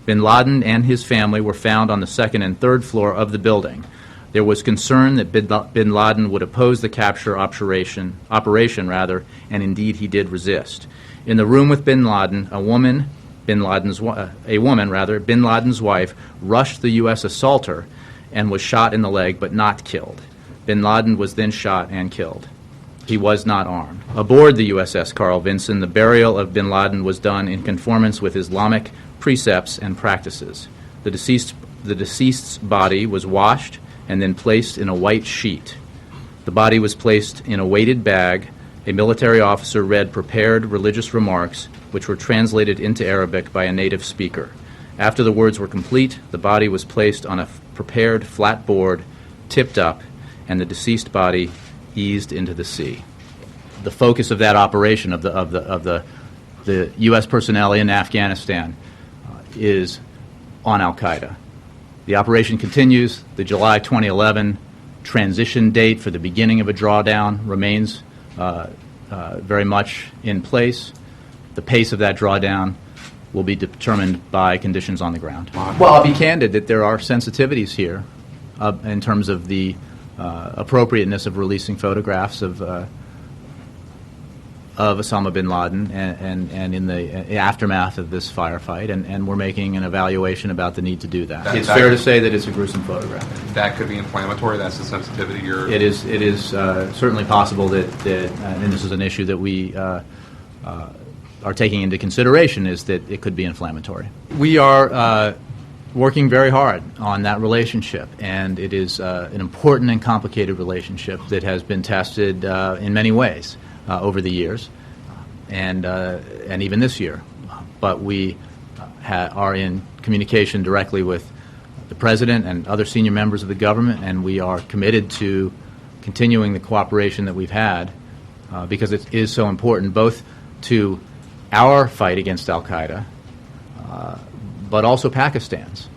Bin Laden and his family were found on the second and third floor of the building. There was concern that Bin Laden would oppose the capture operation, and indeed he did resist. In the room with Bin Laden, Bin Laden's wife, rushed the U.S. assaulter and was shot in the leg but not killed. Bin Laden was then shot and killed. He was not armed. Aboard the USS Carl Vinson, the burial of Bin Laden was done in conformance with Islamic precepts and practices. The deceased's body was washed and then placed in a white sheet. The body was placed in a weighted bag. A military officer read prepared religious remarks, which were translated into Arabic by a native speaker. After the words were complete, the body was placed on a prepared flat board, tipped up, and the deceased body eased into the sea. The focus of that operation of the U.S. personnel in Afghanistan is on al-Qaeda. The operation continues. The July 2011 transition date for the beginning of a drawdown remains very much in place. The pace of that drawdown will be determined by conditions on the ground. Well, I'll be candid that there are sensitivities here in terms of the appropriateness of releasing photographs of Osama Bin Laden and in the aftermath of this firefight, and we're making an evaluation about the need to do that. It's fair to say that it's a gruesome photograph. That could be inflammatory. That's the sensitivity you're... It is certainly possible that and this is an issue that we are taking into consideration, is that it could be inflammatory. We are working very hard on that relationship, and it is an important and complicated relationship that has been tested in many ways over the years, and even this year. But we are in communication directly with the President and other senior members of the government, and we are committed to continuing the cooperation that we've had because it is so important both to our fight against al-Qaeda, but also Pakistan's.